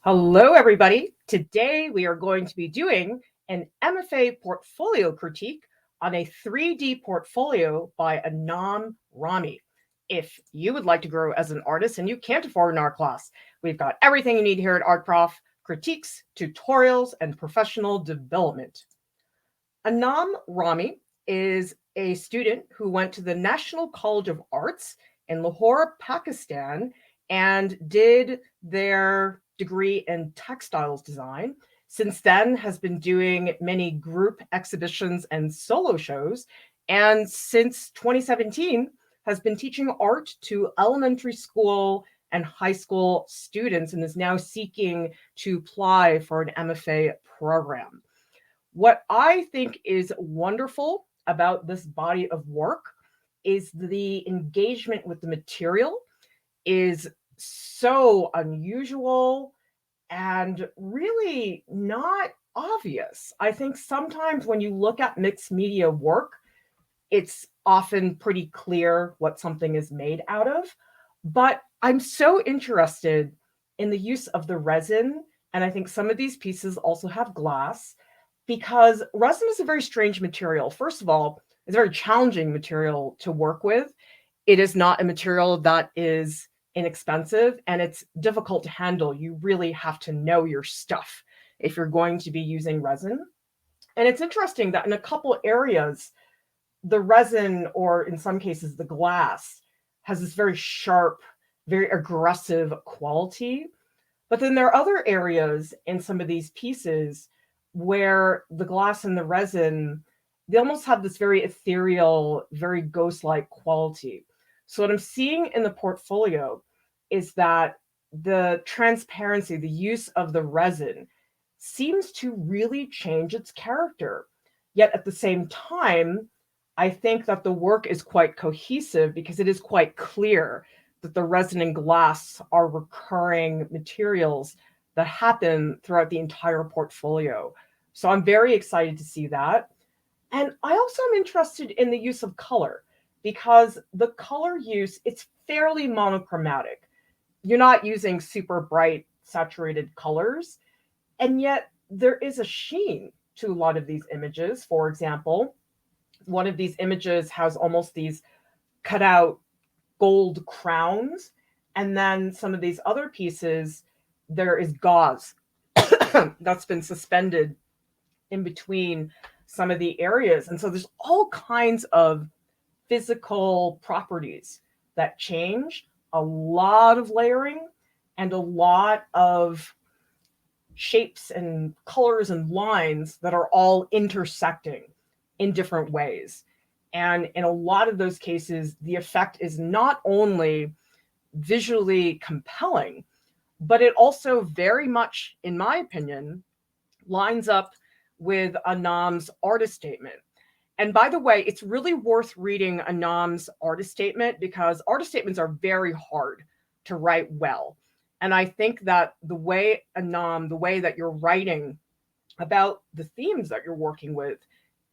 Hello, everybody. Today we are going to be doing an MFA portfolio critique on a 3D portfolio by Anam Rani. If you would like to grow as an artist and you can't afford an art class, we've got everything you need here at Art Prof: critiques, tutorials, and professional development. Anam Rani is a student who went to the National College of Arts in Lahore, Pakistan, and did their degree in textiles design. Since then, has been doing many group exhibitions and solo shows, and since 2017 has been teaching art to elementary school and high school students, and is now seeking to apply for an MFA program. What I think is wonderful about this body of work is the engagement with the material is so unusual and really not obvious. I think sometimes when you look at mixed media work, it's often pretty clear what something is made out of. But I'm so interested in the use of the resin, and I think some of these pieces also have glass, because resin is a very strange material. First of all, it's a very challenging material to work with. It is not a material that is inexpensive, and it's difficult to handle. You really have to know your stuff if you're going to be using resin. And it's interesting that in a couple areas, the resin, or in some cases the glass, has this very sharp, very aggressive quality. But then there are other areas in some of these pieces where the glass and the resin, they almost have this very ethereal, very ghost-like quality. So what I'm seeing in the portfolio is that the transparency, the use of the resin, seems to really change its character. Yet at the same time, I think that the work is quite cohesive because it is quite clear that the resin and glass are recurring materials that happen throughout the entire portfolio. So I'm very excited to see that. And I also am interested in the use of color, because the color use, it's fairly monochromatic. You're not using super bright saturated colors, and yet there is a sheen to a lot of these images. For example, one of these images has almost these cut out gold crowns, and then some of these other pieces, there is gauze that's been suspended in between some of the areas. And so there's all kinds of physical properties that change, a lot of layering, and a lot of shapes and colors and lines that are all intersecting in different ways. And in a lot of those cases, the effect is not only visually compelling, but it also very much, in my opinion, lines up with Anam's artist statement. And by the way, it's really worth reading Anam's artist statement, because artist statements are very hard to write well. And I think that the way, Anam, the way that you're writing about the themes that you're working with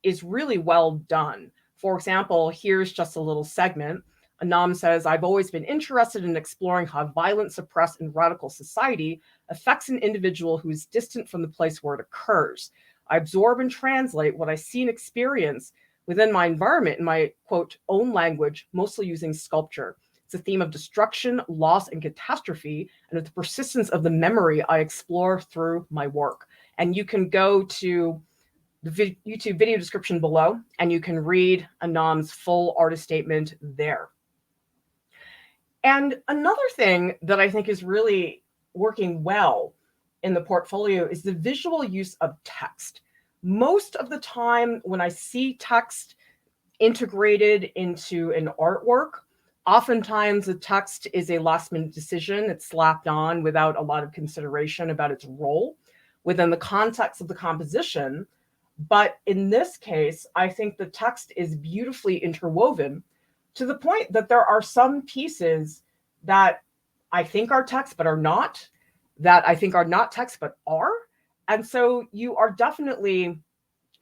is really well done. For example, here's just a little segment. Anam says, I've always been interested in exploring how violent, suppressed, and radical society affects an individual who is distant from the place where it occurs. I absorb and translate what I see and experience within my environment in my, quote, own language, mostly using sculpture. It's a theme of destruction, loss, and catastrophe, and of the persistence of the memory I explore through my work. And you can go to the YouTube video description below, and you can read Anam's full artist statement there. And another thing that I think is really working well in the portfolio is the visual use of text. Most of the time when I see text integrated into an artwork, oftentimes the text is a last minute decision. It's slapped on without a lot of consideration about its role within the context of the composition. But in this case, I think the text is beautifully interwoven, to the point that there are some pieces that I think are text but are not, that I think are not text but are. And so you are definitely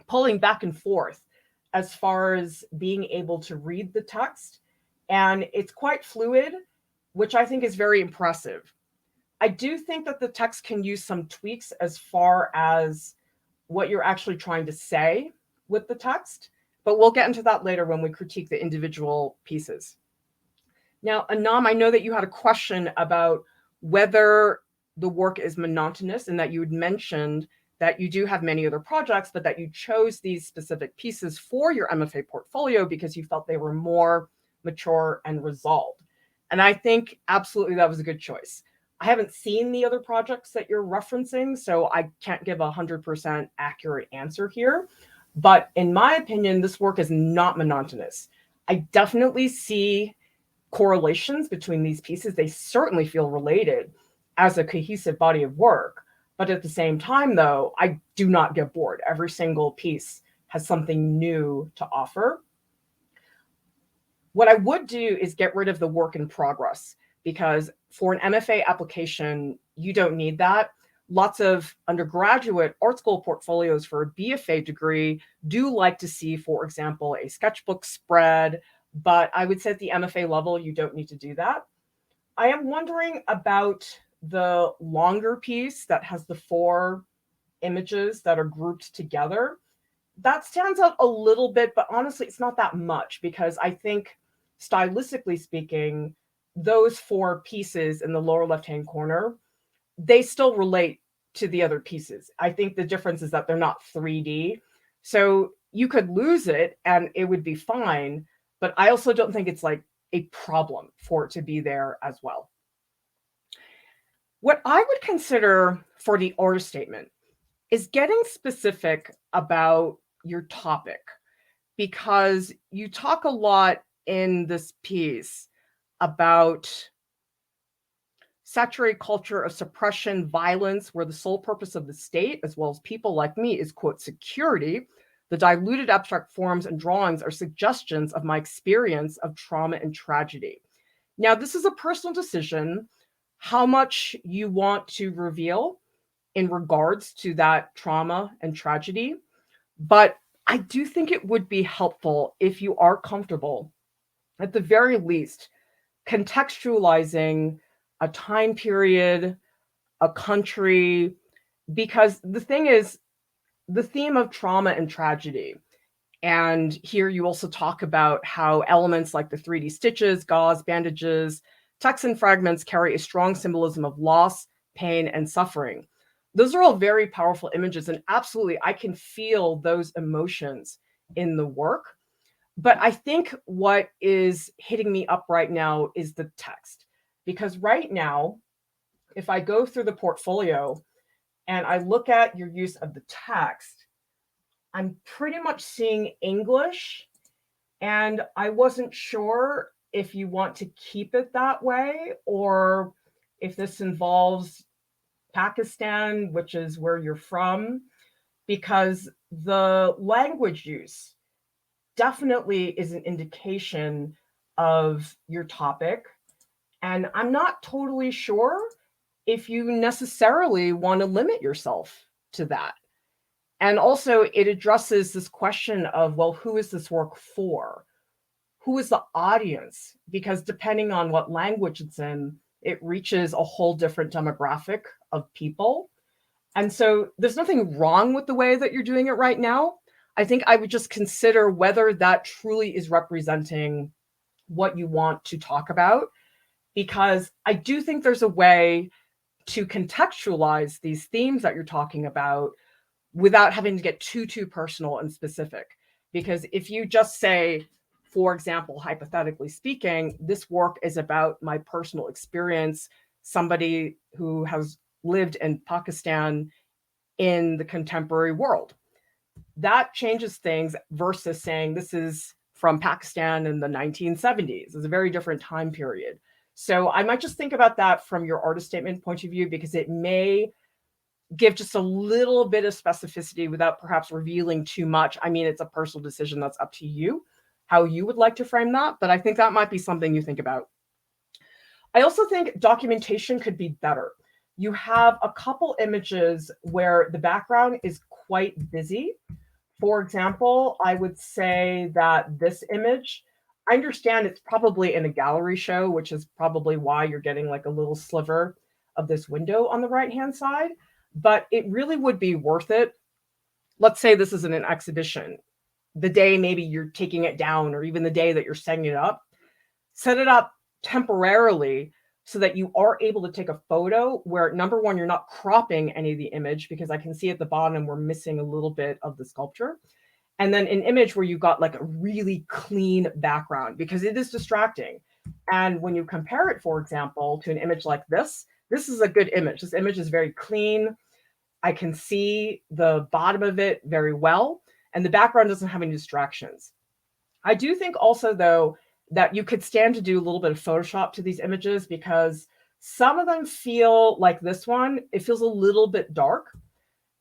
pulling back and forth as far as being able to read the text. And it's quite fluid, which I think is very impressive. I do think that the text can use some tweaks as far as what you're actually trying to say with the text, but we'll get into that later when we critique the individual pieces. Now, Anam, I know that you had a question about whether the work is monotonous, and that you had mentioned that you do have many other projects, but that you chose these specific pieces for your MFA portfolio because you felt they were more mature and resolved. And I think absolutely that was a good choice. I haven't seen the other projects that you're referencing, so I can't give a 100% accurate answer here. But in my opinion, this work is not monotonous. I definitely see correlations between these pieces. They certainly feel related as a cohesive body of work. But at the same time, though, I do not get bored. Every single piece has something new to offer. What I would do is get rid of the work in progress, because for an MFA application, you don't need that. Lots of undergraduate art school portfolios for a BFA degree do like to see, for example, a sketchbook spread, but I would say at the MFA level, you don't need to do that. I am wondering about the longer piece that has the 4 images that are grouped together. That stands out a little bit, but honestly, it's not that much, because I think stylistically speaking, those 4 pieces in the lower left-hand corner, they still relate to the other pieces. I think the difference is that they're not 3D. So you could lose it and it would be fine, but I also don't think it's like a problem for it to be there as well. What I would consider for the order statement is getting specific about your topic, because you talk a lot in this piece about saturated culture of suppression, violence, where the sole purpose of the state, as well as people like me, is, quote, security. The diluted abstract forms and drawings are suggestions of my experience of trauma and tragedy. Now, this is a personal decision, how much you want to reveal in regards to that trauma and tragedy. But I do think it would be helpful if you are comfortable, at the very least, contextualizing a time period, a country, because the thing is, the theme of trauma and tragedy. And here you also talk about how elements like the 3D stitches, gauze, bandages, texts and fragments carry a strong symbolism of loss, pain, and suffering. Those are all very powerful images, and absolutely, I can feel those emotions in the work. But I think what is hitting me up right now is the text. Because right now, if I go through the portfolio and I look at your use of the text, I'm pretty much seeing English, and I wasn't sure if you want to keep it that way or if this involves Pakistan, which is where you're from, because the language use definitely is an indication of your topic. And I'm not totally sure if you necessarily want to limit yourself to that. And also, it addresses this question of, well, who is this work for? Who is the audience? Because depending on what language it's in, it reaches a whole different demographic of people. And so there's nothing wrong with the way that you're doing it right now. I think I would just consider whether that truly is representing what you want to talk about, because I do think there's a way to contextualize these themes that you're talking about without having to get too personal and specific. Because if you just say, for example, hypothetically speaking, this work is about my personal experience, somebody who has lived in Pakistan in the contemporary world, that changes things versus saying this is from Pakistan in the 1970s. It's a very different time period. So I might just think about that from your artist statement point of view, because it may give just a little bit of specificity without perhaps revealing too much. I mean, it's a personal decision. That's up to you, how you would like to frame that. But I think that might be something you think about. I also think documentation could be better. You have a couple images where the background is quite busy. For example, I would say that this image, I understand it's probably in a gallery show, which is probably why you're getting like a little sliver of this window on the right-hand side, but it really would be worth it. Let's say this isn't an exhibition. The day maybe you're taking it down, or even the day that you're setting it up, set it up temporarily so that you are able to take a photo where, number one, you're not cropping any of the image, because I can see at the bottom we're missing a little bit of the sculpture. And then an image where you've got like a really clean background, because it is distracting. And when you compare it, for example, to an image like this is a good image. This image is very clean. I can see the bottom of it very well, and the background doesn't have any distractions. I do think also, though, that you could stand to do a little bit of Photoshop to these images, because some of them feel like this one, it feels a little bit dark.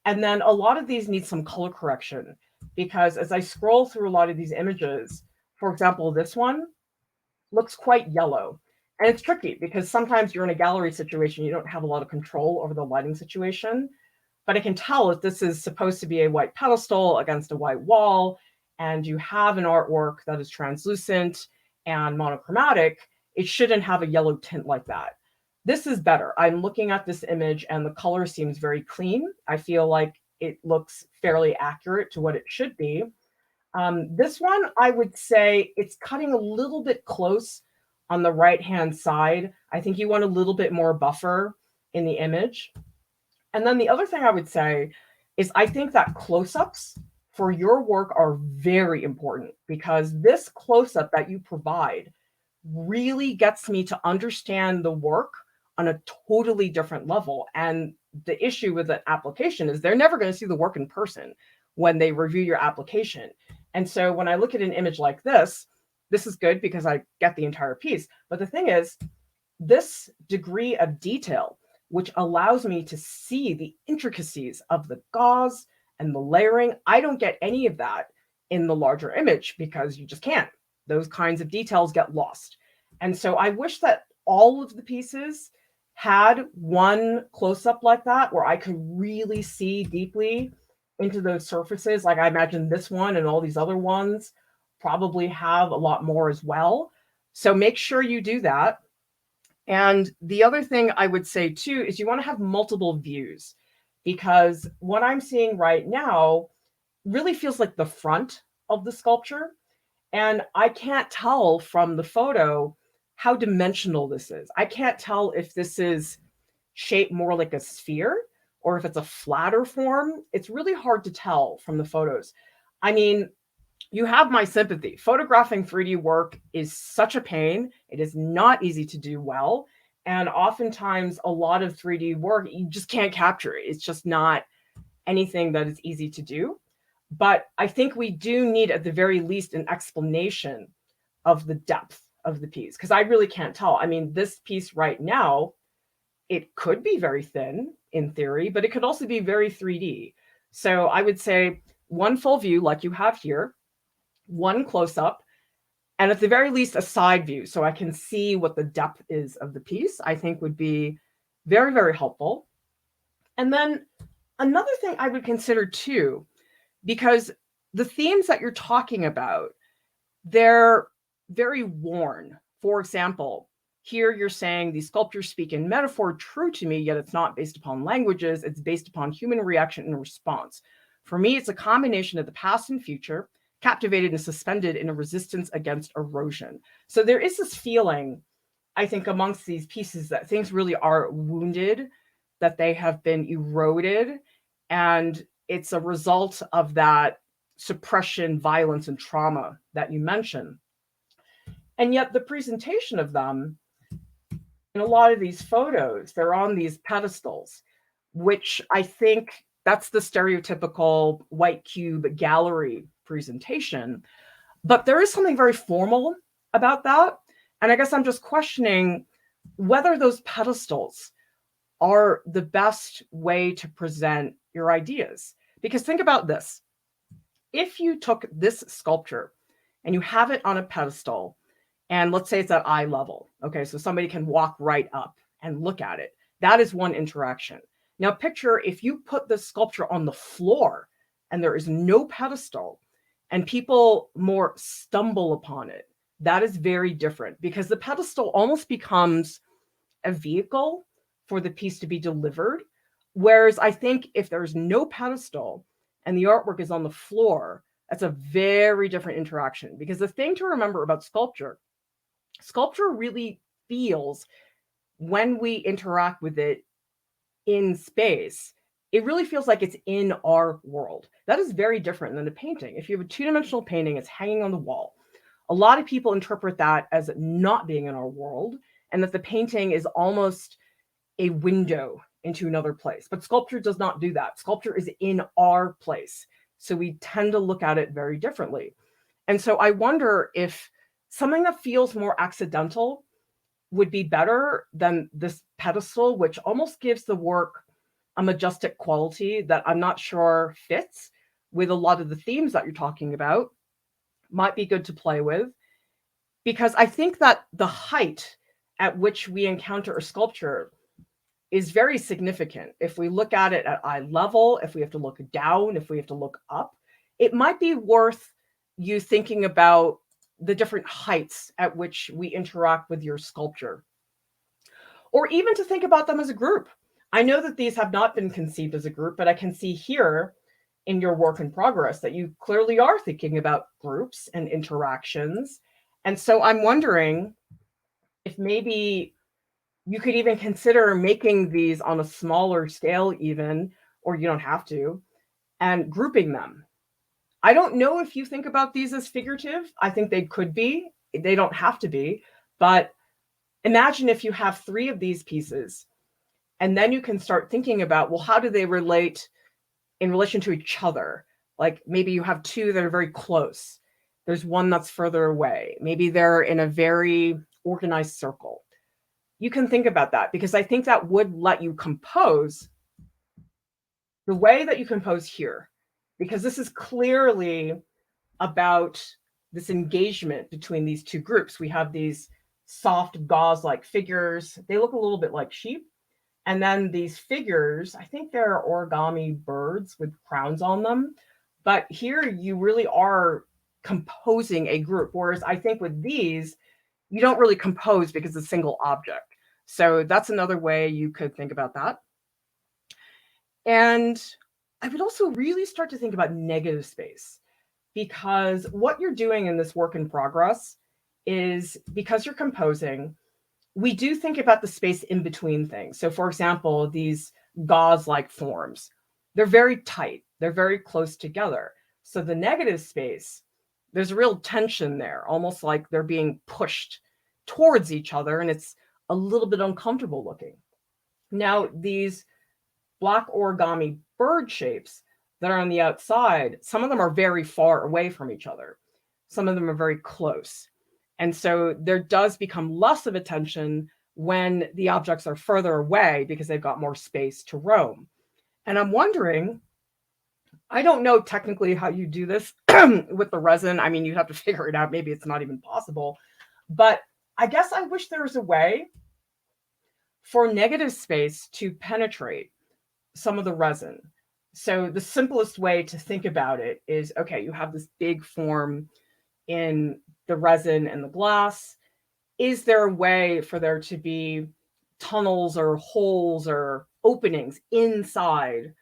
And then a lot of these need some color correction, because as I scroll through a lot of these images, for example, this one looks quite yellow. And it's tricky because sometimes you're in a gallery situation, you don't have a lot of control over the lighting situation. But I can tell that this is supposed to be a white pedestal against a white wall, and you have an artwork that is translucent and monochromatic. It shouldn't have a yellow tint like that. This is better. I'm looking at this image and the color seems very clean. I feel like it looks fairly accurate to what it should be. This one, I would say it's cutting a little bit close on the right-hand side. I think you want a little bit more buffer in the image. And then the other thing I would say is I think that close-ups for your work are very important, because this close-up that you provide really gets me to understand the work on a totally different level. And the issue with an application is they're never going to see the work in person when they review your application. And so when I look at an image like this is good because I get the entire piece. But the thing is, this degree of detail, which allows me to see the intricacies of the gauze and the layering, I don't get any of that in the larger image, because you just can't. Those kinds of details get lost. And so I wish that all of the pieces had one close-up like that, where I could really see deeply into those surfaces. Like I imagine this one and all these other ones probably have a lot more as well. So make sure you do that. And the other thing I would say too is you want to have multiple views, because what I'm seeing right now really feels like the front of the sculpture. And I can't tell from the photo how dimensional this is. I can't tell if this is shaped more like a sphere or if it's a flatter form. It's really hard to tell from the photos. I mean, you have my sympathy. Photographing 3D work is such a pain. It is not easy to do well. And oftentimes a lot of 3D work, you just can't capture it. It's just not anything that is easy to do. But I think we do need, at the very least, an explanation of the depth of the piece, because I really can't tell. I mean, this piece right now, it could be very thin in theory, but it could also be very 3D. So I would say one full view like you have here, one close-up, and at the very least a side view, so I can see what the depth is of the piece, I think would be very, very helpful. And then another thing I would consider too, because the themes that you're talking about, they're very worn. For example, here you're saying these sculptures speak in metaphor, true to me, yet it's not based upon languages, it's based upon human reaction and response. For me, it's a combination of the past and future, captivated and suspended in a resistance against erosion. So there is this feeling, I think, amongst these pieces that things really are wounded, that they have been eroded, and it's a result of that suppression, violence, and trauma that you mentioned. And yet the presentation of them in a lot of these photos, they're on these pedestals, which I think that's the stereotypical white cube gallery presentation. But there is something very formal about that. And I guess I'm just questioning whether those pedestals are the best way to present your ideas. Because think about this. If you took this sculpture and you have it on a pedestal, and let's say it's at eye level, okay, so somebody can walk right up and look at it. That is one interaction. Now picture if you put the sculpture on the floor and there is no pedestal and people more stumble upon it. That is very different, because the pedestal almost becomes a vehicle for the piece to be delivered. Whereas I think if there's no pedestal and the artwork is on the floor, that's a very different interaction. Because the thing to remember about sculpture really feels, when we interact with it in space, it really feels like it's in our world. That is very different than a painting. If you have a two-dimensional painting, it's hanging on the wall. A lot of people interpret that as not being in our world, and that the painting is almost a window into another place. But sculpture does not do that. Sculpture is in our place. So we tend to look at it very differently. And so I wonder if something that feels more accidental would be better than this pedestal, which almost gives the work a majestic quality that I'm not sure fits with a lot of the themes that you're talking about. Might be good to play with, because I think that the height at which we encounter a sculpture is very significant. If we look at it at eye level, if we have to look down, if we have to look up, it might be worth you thinking about the different heights at which we interact with your sculpture. Or even to think about them as a group. I know that these have not been conceived as a group, but I can see here in your work in progress that you clearly are thinking about groups and interactions. And so I'm wondering if maybe you could even consider making these on a smaller scale even, or you don't have to, and grouping them. I don't know if you think about these as figurative. I think they could be. They don't have to be. But imagine if you have 3 of these pieces, and then you can start thinking about, well, how do they relate in relation to each other? Like maybe you have 2 that are very close. There's one that's further away. Maybe they're in a very organized circle. You can think about that, because I think that would let you compose the way that you compose here, because this is clearly about this engagement between these 2 groups. We have these soft gauze-like figures. They look a little bit like sheep. And then these figures, I think they're origami birds with crowns on them. But here you really are composing a group. Whereas I think with these, you don't really compose because it's a single object. So that's another way you could think about that. And I would also really start to think about negative space, because what you're doing in this work in progress is, because you're composing, we do think about the space in between things. So for example, these gauze-like forms, they're very tight. They're very close together. So the negative space, there's a real tension there, almost like they're being pushed towards each other, and it's a little bit uncomfortable looking. Now, these black origami bird shapes that are on the outside, some of them are very far away from each other. Some of them are very close. And so there does become less of a tension when the objects are further away, because they've got more space to roam. And I'm wondering, I don't know technically how you do this with the resin. I mean, you'd have to figure it out. Maybe it's not even possible. But I guess I wish there was a way for negative space to penetrate some of the resin. So the simplest way to think about it is, okay, you have this big form in the resin and the glass. Is there a way for there to be tunnels or holes or openings inside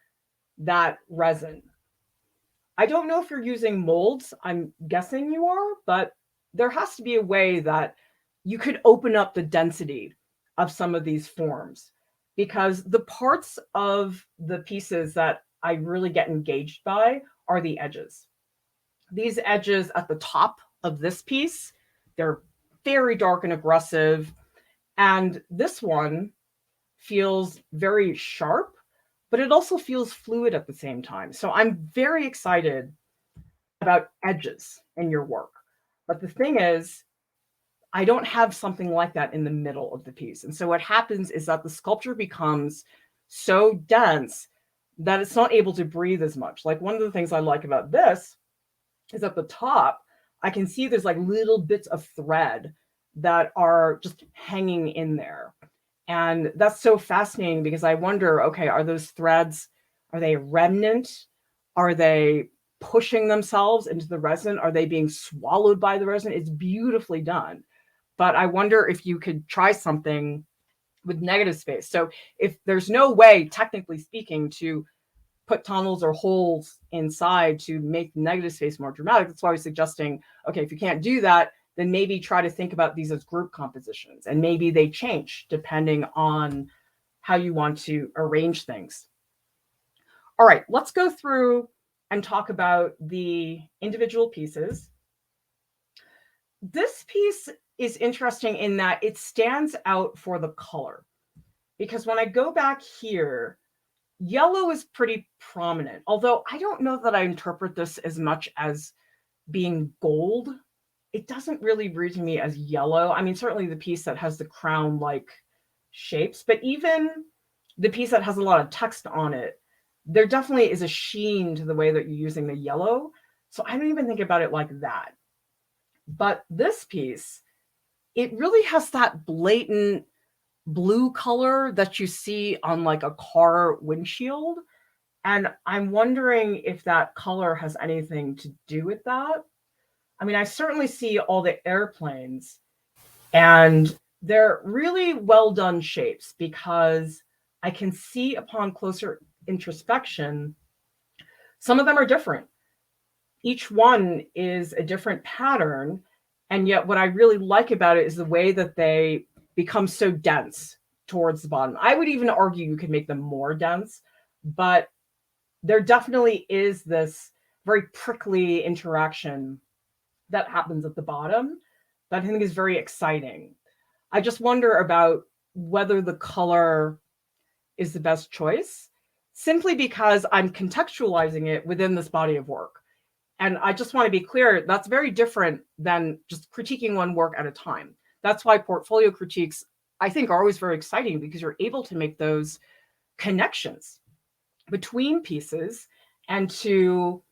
that resin? I don't know if you're using molds. I'm guessing you are, but there has to be a way that you could open up the density of some of these forms, because the parts of the pieces that I really get engaged by are the edges. These edges at the top of this piece, they're very dark and aggressive. And this one feels very sharp, but it also feels fluid at the same time. So I'm very excited about edges in your work. But the thing is, I don't have something like that in the middle of the piece. And so what happens is that the sculpture becomes so dense that it's not able to breathe as much. Like one of the things I like about this is at the top, I can see there's like little bits of thread that are just hanging in there. And that's so fascinating, because I wonder, okay, are those threads, are they a remnant? Are they pushing themselves into the resin? Are they being swallowed by the resin? It's beautifully done. But I wonder if you could try something with negative space. So if there's no way, technically speaking, to put tunnels or holes inside to make negative space more dramatic, that's why I was suggesting, okay, if you can't do that, then maybe try to think about these as group compositions, and maybe they change depending on how you want to arrange things. All right, let's go through and talk about the individual pieces. This piece is interesting in that it stands out for the color, because when I go back here, yellow is pretty prominent, although I don't know that I interpret this as much as being gold. It doesn't really read to me as yellow. I mean, certainly the piece that has the crown-like shapes, but even the piece that has a lot of text on it, there definitely is a sheen to the way that you're using the yellow. So I don't even think about it like that. But this piece, it really has that blatant blue color that you see on like a car windshield. And I'm wondering if that color has anything to do with that. I mean, I certainly see all the airplanes, and they're really well done shapes, because I can see upon closer introspection, some of them are different. Each one is a different pattern. And yet what I really like about it is the way that they become so dense towards the bottom. I would even argue you could make them more dense, but there definitely is this very prickly interaction that happens at the bottom that I think is very exciting. I just wonder about whether the color is the best choice, simply because I'm contextualizing it within this body of work. And I just want to be clear, that's very different than just critiquing one work at a time. That's why portfolio critiques, I think, are always very exciting, because you're able to make those connections between pieces and to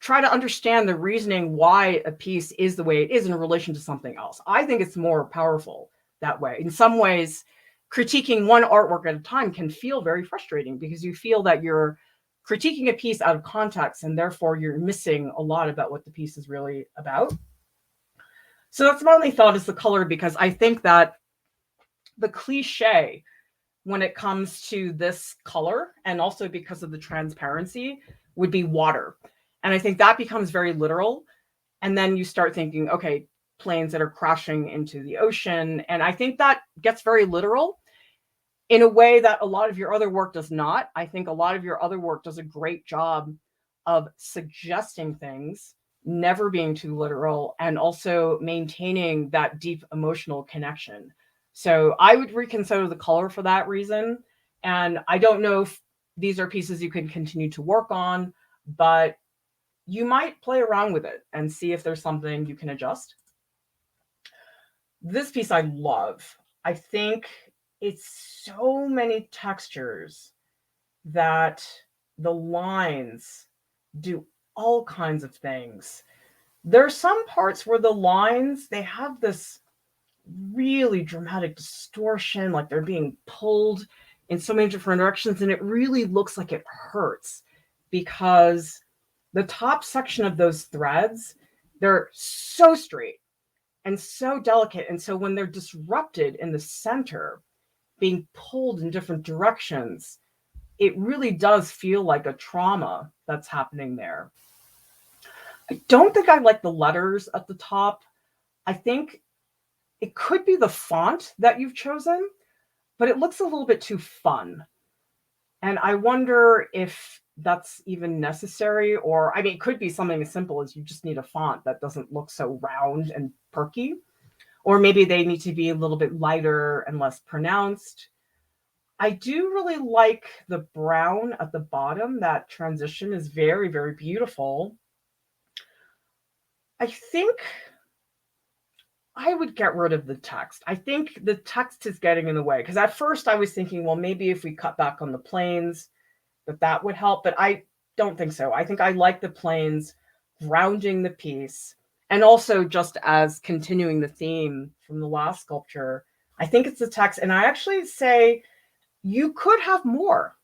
try to understand the reasoning why a piece is the way it is in relation to something else. I think it's more powerful that way. In some ways, critiquing one artwork at a time can feel very frustrating, because you feel that you're critiquing a piece out of context, and therefore you're missing a lot about what the piece is really about. So that's my only thought, is the color, because I think that the cliche when it comes to this color, and also because of the transparency, would be water. And I think that becomes very literal. And then you start thinking, okay, planes that are crashing into the ocean. And I think that gets very literal in a way that a lot of your other work does not. I think a lot of your other work does a great job of suggesting things, never being too literal, and also maintaining that deep emotional connection. So I would reconsider the color for that reason. And I don't know if these are pieces you can continue to work on, but you might play around with it and see if there's something you can adjust. This piece I love. I think it's so many textures that the lines do all kinds of things. There are some parts where the lines, they have this really dramatic distortion, like they're being pulled in so many different directions, and it really looks like it hurts, because the top section of those threads, they're so straight and so delicate. And so when they're disrupted in the center, being pulled in different directions, it really does feel like a trauma that's happening there. I don't think I like the letters at the top. I think it could be the font that you've chosen, but it looks a little bit too fun. And I wonder if that's even necessary, or, I mean, it could be something as simple as you just need a font that doesn't look so round and perky, or maybe they need to be a little bit lighter and less pronounced. I do really like the brown at the bottom. That transition is very, very beautiful. I think I would get rid of the text. I think the text is getting in the way, because at first I was thinking, well, maybe if we cut back on the planes, that would help, but I don't think so. I think I like the planes grounding the piece, and also just as continuing the theme from the last sculpture, I think it's the text. And I actually say you could have more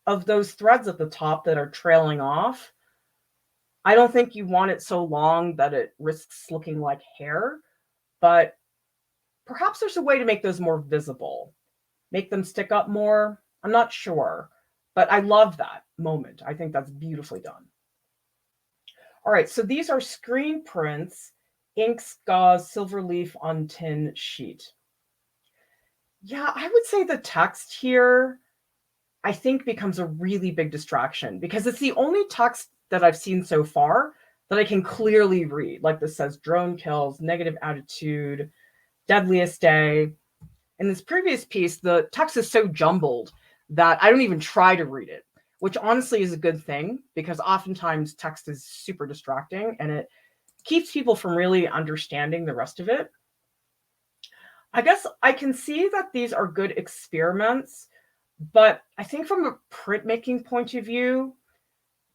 of those threads at the top that are trailing off. I don't think you want it so long that it risks looking like hair, but perhaps there's a way to make those more visible. make them stick up more. I'm not sure, but I love that moment. I think that's beautifully done. All right, so these are screen prints, inks, gauze, silver leaf on tin sheet. Yeah, I would say the text here, I think, becomes a really big distraction because it's the only text that I've seen so far that I can clearly read. Like this says drone kills, negative attitude, deadliest day. In this previous piece, the text is so jumbled that I don't even try to read it, which honestly is a good thing because oftentimes text is super distracting and it keeps people from really understanding the rest of it. I guess I can see that these are good experiments, but I think from a printmaking point of view,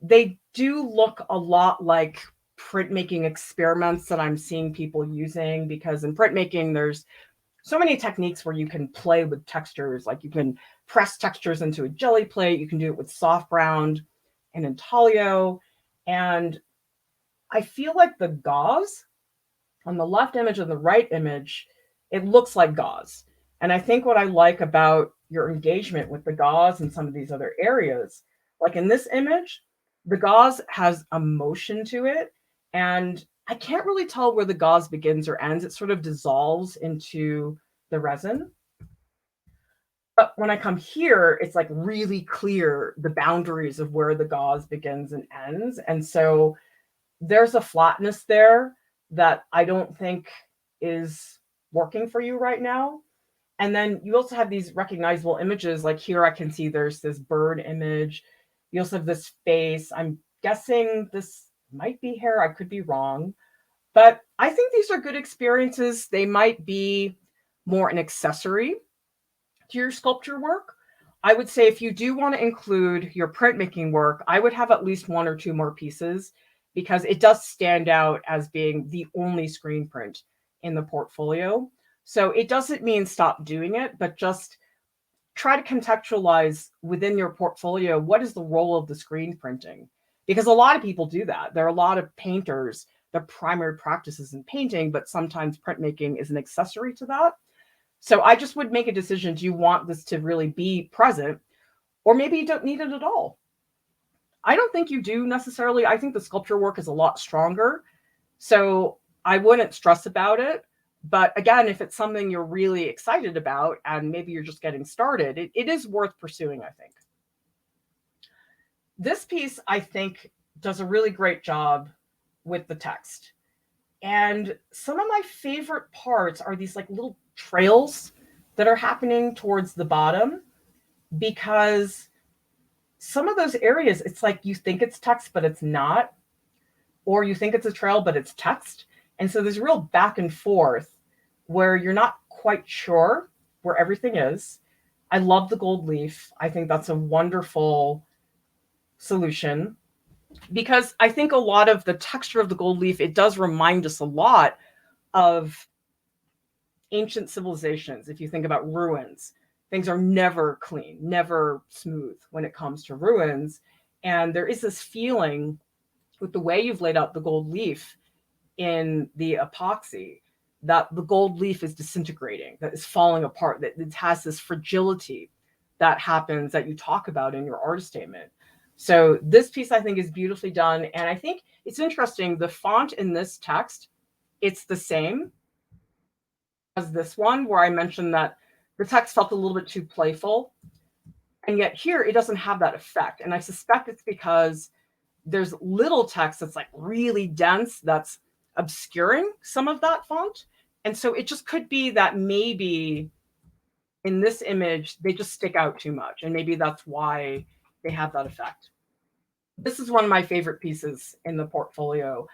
they do look a lot like printmaking experiments that I'm seeing people using because in printmaking, there's so many techniques where you can play with textures. Like you can press textures into a jelly plate. You can do it with soft ground and intaglio. And I feel like the gauze on the left image and the right image, it looks like gauze. And I think what I like about your engagement with the gauze and some of these other areas, like in this image, the gauze has a motion to it. And I can't really tell where the gauze begins or ends. It sort of dissolves into the resin. But when I come here, it's like really clear the boundaries of where the gauze begins and ends. And so there's a flatness there that I don't think is working for you right now. And then you also have these recognizable images. Like here, I can see there's this bird image. You also have this face. I'm guessing this might be hair. I could be wrong. But I think these are good experiences. They might be more an accessory to your sculpture work. I would say if you do want to include your printmaking work, I would have at least one or two more pieces because it does stand out as being the only screen print in the portfolio. So it doesn't mean stop doing it, but just try to contextualize within your portfolio what is the role of the screen printing? Because a lot of people do that. There are a lot of painters, their primary practice is in painting, but sometimes printmaking is an accessory to that. So I just would make a decision. Do you want this to really be present? Or maybe you don't need it at all. I don't think you do necessarily. I think the sculpture work is a lot stronger. So I wouldn't stress about it. But again, if it's something you're really excited about and maybe you're just getting started, it is worth pursuing, I think. This piece, I think, does a really great job with the text. And some of my favorite parts are these like little trails that are happening towards the bottom because some of those areas, it's like you think it's text, but it's not, or you think it's a trail, but it's text. And so there's real back and forth where you're not quite sure where everything is. I love the gold leaf. I think that's a wonderful solution because I think a lot of the texture of the gold leaf, it does remind us a lot of ancient civilizations. If you think about ruins, things are never clean, never smooth when it comes to ruins. And there is this feeling with the way you've laid out the gold leaf in the epoxy that the gold leaf is disintegrating, that is falling apart, that it has this fragility that happens that you talk about in your artist statement. So this piece I think is beautifully done. And I think it's interesting, the font in this text, it's the same as this one where I mentioned that the text felt a little bit too playful. And yet here it doesn't have that effect. And I suspect it's because there's little text that's like really dense that's obscuring some of that font. And so it just could be that maybe in this image, they just stick out too much. And maybe that's why they have that effect. This is one of my favorite pieces in the portfolio.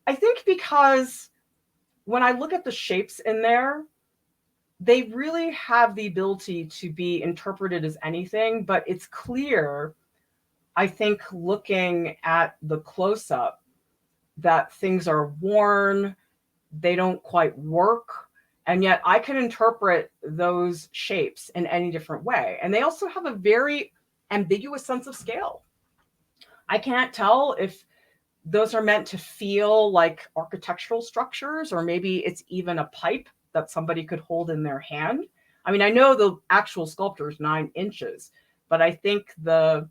I think because when I look at the shapes in there, they really have the ability to be interpreted as anything, but it's clear, I think, looking at the close-up, that things are worn, they don't quite work, and yet I can interpret those shapes in any different way. And they also have a very ambiguous sense of scale. I can't tell if those are meant to feel like architectural structures, or maybe it's even a pipe that somebody could hold in their hand. I mean, I know the actual sculpture is 9 inches, but I think the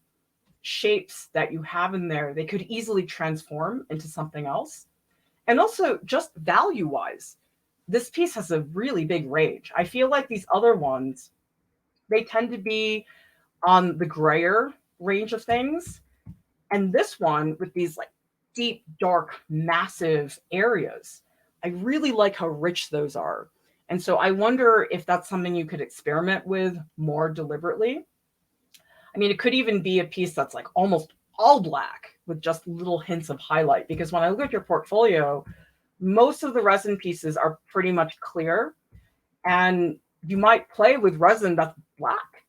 shapes that you have in there, they could easily transform into something else. And also just value wise, this piece has a really big range. I feel like these other ones, they tend to be on the grayer range of things. And this one with these like deep, dark, massive areas, I really like how rich those are. And so I wonder if that's something you could experiment with more deliberately. I mean, it could even be a piece that's like almost all black with just little hints of highlight. Because when I look at your portfolio, most of the resin pieces are pretty much clear. And you might play with resin that's black,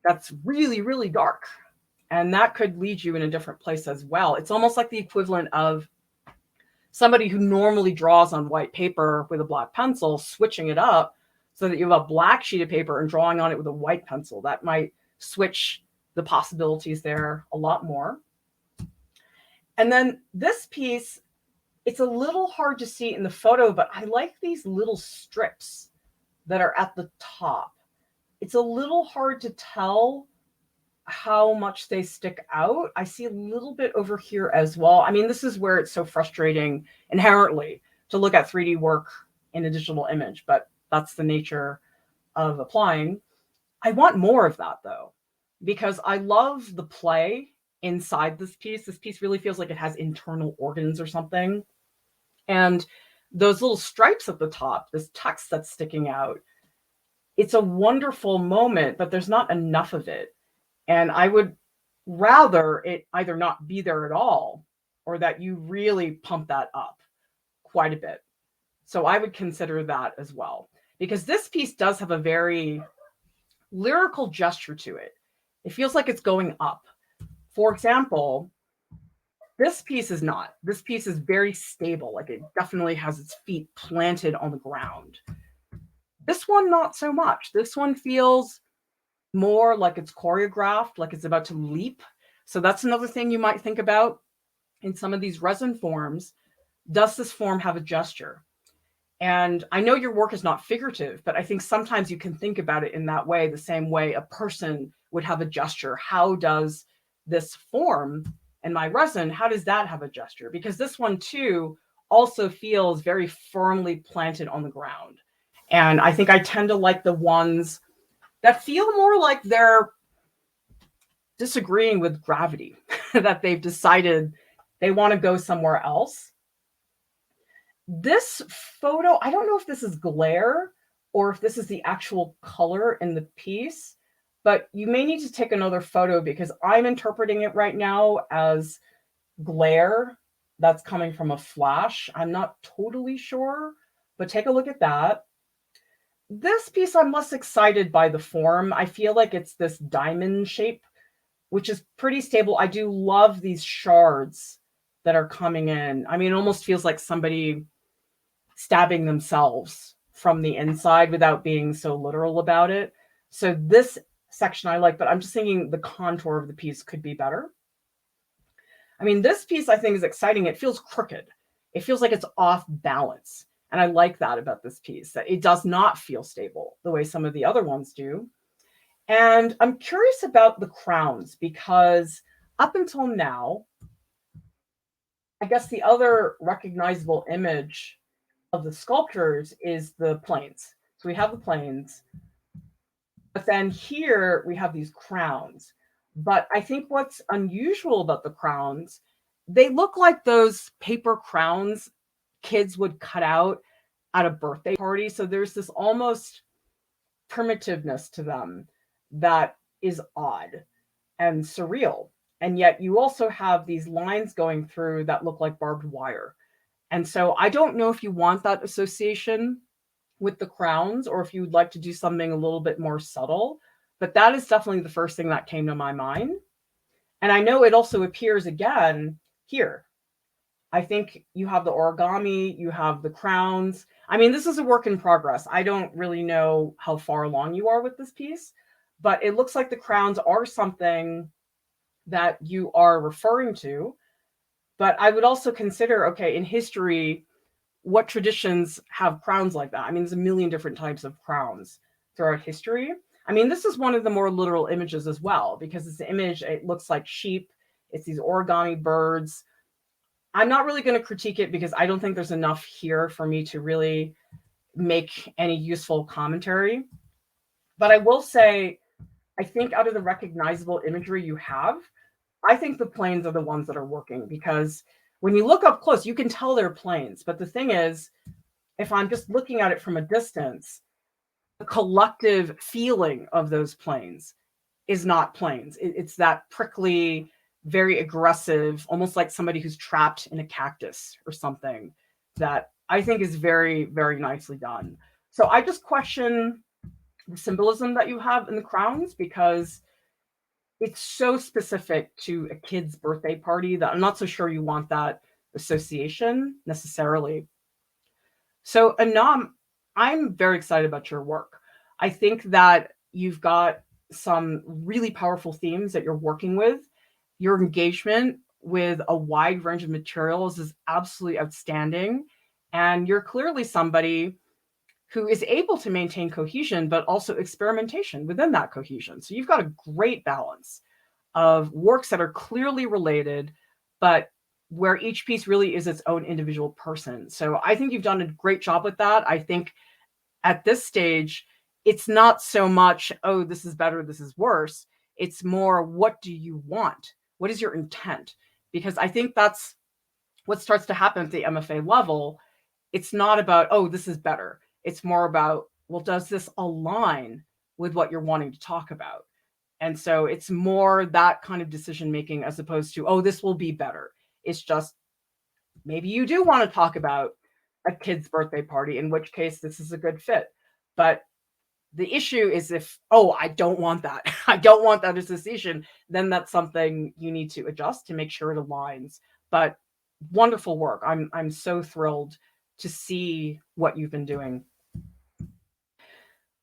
that's really, really dark. And that could lead you in a different place as well. It's almost like the equivalent of somebody who normally draws on white paper with a black pencil, switching it up so that you have a black sheet of paper and drawing on it with a white pencil. That might switch the possibilities there a lot more. And then this piece, it's a little hard to see in the photo, but I like these little strips that are at the top. It's a little hard to tell how much they stick out. I see a little bit over here as well. I mean, this is where it's so frustrating inherently to look at 3D work in a digital image, but that's the nature of applying. I want more of that though, because I love the play inside this piece. This piece really feels like it has internal organs or something. And those little stripes at the top, this text that's sticking out, it's a wonderful moment, but there's not enough of it. And I would rather it either not be there at all or that you really pump that up quite a bit. So I would consider that as well, because this piece does have a very lyrical gesture to it. It feels like it's going up. For example, this piece is not. This piece is very stable. Like it definitely has its feet planted on the ground. This one, not so much. This one feels more like it's choreographed, like it's about to leap. So that's another thing you might think about in some of these resin forms. Does this form have a gesture? And I know your work is not figurative, but I think sometimes you can think about it in that way, the same way a person would have a gesture. How does this form and my resin, how does that have a gesture? Because this one too also feels very firmly planted on the ground. And I think I tend to like the ones that feel more like they're disagreeing with gravity, that they've decided they want to go somewhere else. This photo, I don't know if this is glare or if this is the actual color in the piece, but you may need to take another photo because I'm interpreting it right now as glare that's coming from a flash. I'm not totally sure, but take a look at that. This piece, I'm less excited by the form. I feel like it's this diamond shape, which is pretty stable. I do love these shards that are coming in. I mean, it almost feels like somebody stabbing themselves from the inside without being so literal about it. So this section I like, but I'm just thinking the contour of the piece could be better. I mean, this piece I think is exciting. It feels crooked. It feels like it's off balance. And I like that about this piece, that it does not feel stable the way some of the other ones do. And I'm curious about the crowns because up until now, I guess the other recognizable image of the sculptures is the planes. So we have the planes, but then here we have these crowns. But I think what's unusual about the crowns, they look like those paper crowns kids would cut out at a birthday party. So there's this almost primitiveness to them that is odd and surreal. And yet you also have these lines going through that look like barbed wire. And so I don't know if you want that association with the crowns or if you would like to do something a little bit more subtle, but that is definitely the first thing that came to my mind. And I know it also appears again here. I think you have the origami, you have the crowns. I mean, this is a work in progress. I don't really know how far along you are with this piece, but it looks like the crowns are something that you are referring to. But I would also consider, okay, in history, what traditions have crowns like that? I mean, there's a million different types of crowns. throughout history. I mean, this is one of the more literal images as well, because this image, it looks like sheep. It's these origami birds. I'm not really going to critique it because I don't think there's enough here for me to really make any useful commentary. But I will say, I think out of the recognizable imagery you have, I think the planes are the ones that are working, because when you look up close, you can tell they're planes. But the thing is, if I'm just looking at it from a distance, the collective feeling of those planes is not planes. It's that prickly, very aggressive, almost like somebody who's trapped in a cactus or something, that I think is very, very nicely done. So I just question the symbolism that you have in the crowns, because it's so specific to a kid's birthday party that I'm not so sure you want that association necessarily. So Anam, I'm very excited about your work. I think that you've got some really powerful themes that you're working with. Your engagement with a wide range of materials is absolutely outstanding. And you're clearly somebody who is able to maintain cohesion, but also experimentation within that cohesion. So you've got a great balance of works that are clearly related, but where each piece really is its own individual person. So I think you've done a great job with that. I think at this stage, it's not so much, oh, this is better, this is worse. It's more, what do you want? What is your intent? Because I think that's what starts to happen at the MFA level. It's not about, oh, this is better. It's more about, well, does this align with what you're wanting to talk about? And so it's more that kind of decision making, as opposed to, oh, this will be better. It's just, maybe you do want to talk about a kid's birthday party, in which case this is a good fit. But the issue is if, oh, I don't want that, I don't want that association, then that's something you need to adjust to make sure it aligns. But wonderful work. I'm so thrilled to see what you've been doing.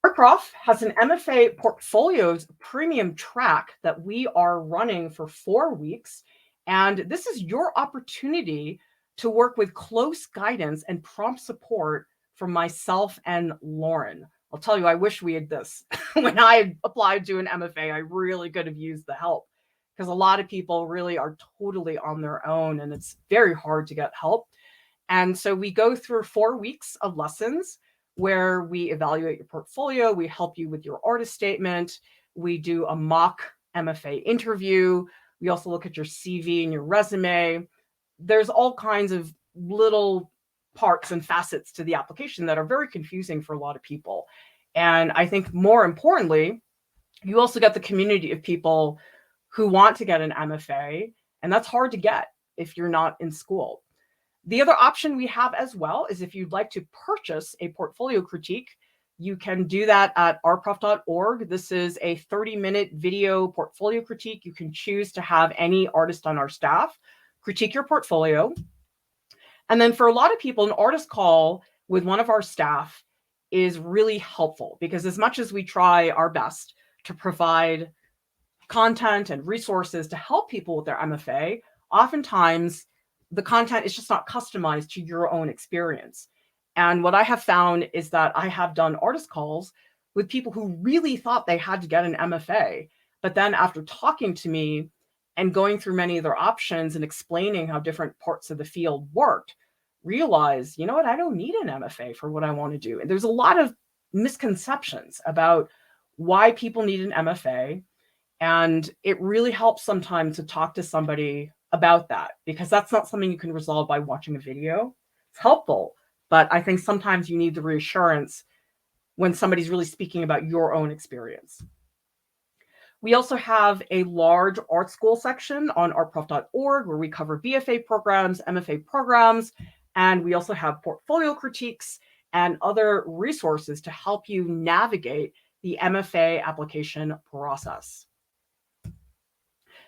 Art Prof has an MFA Portfolios premium track that we are running for 4 weeks. And this is your opportunity to work with close guidance and prompt support from myself and Lauren. I'll tell you, I wish we had this. When I applied to an MFA, I really could have used the help, because a lot of people really are totally on their own and it's very hard to get help. And so we go through 4 weeks of lessons where we evaluate your portfolio, we help you with your artist statement, we do a mock MFA interview, we also look at your CV and your resume. There's all kinds of little parts and facets to the application that are very confusing for a lot of people. And I think more importantly, you also get the community of people who want to get an MFA, and that's hard to get if you're not in school. The other option we have as well is, if you'd like to purchase a portfolio critique, you can do that at artprof.org. This is a 30-minute video portfolio critique. You can choose to have any artist on our staff critique your portfolio. And then for a lot of people, an artist call with one of our staff is really helpful, because as much as we try our best to provide content and resources to help people with their MFA, oftentimes the content is just not customized to your own experience. And what I have found is that I have done artist calls with people who really thought they had to get an MFA, but then after talking to me and going through many of their options and explaining how different parts of the field worked, realize, you know what, I don't need an MFA for what I want to do. And there's a lot of misconceptions about why people need an MFA. And it really helps sometimes to talk to somebody about that, because that's not something you can resolve by watching a video. It's helpful, but I think sometimes you need the reassurance when somebody's really speaking about your own experience. We also have a large art school section on artprof.org where we cover BFA programs, MFA programs, and we also have portfolio critiques and other resources to help you navigate the MFA application process.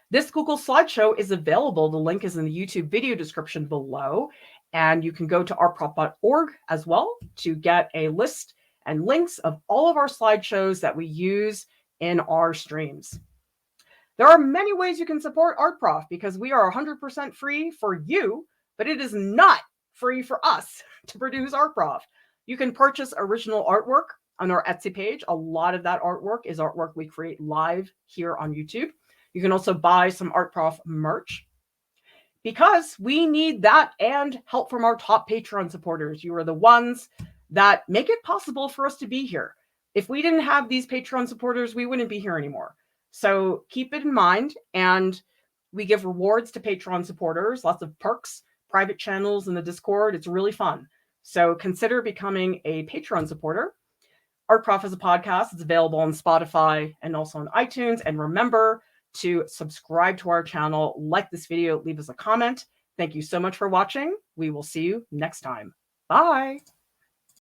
This Google slideshow is available. The link is in the YouTube video description below, and you can go to artprof.org as well to get a list and links of all of our slideshows that we use in our streams. There are many ways you can support Art Prof, because we are 100% free for you, but it is not free for us to produce Art Prof. You can purchase original artwork on our Etsy page. A lot of that artwork is artwork we create live here on YouTube. You can also buy some Art Prof merch because we need that and help from our top Patreon supporters. You are the ones that make it possible for us to be here. If we didn't have these Patreon supporters, we wouldn't be here anymore. So keep it in mind. And we give rewards to Patreon supporters, lots of perks, private channels in the Discord. It's really fun. So consider becoming a Patreon supporter. Art Prof is a podcast. It's available on Spotify and also on iTunes. And remember to subscribe to our channel, like this video, leave us a comment. Thank you so much for watching. We will see you next time. Bye.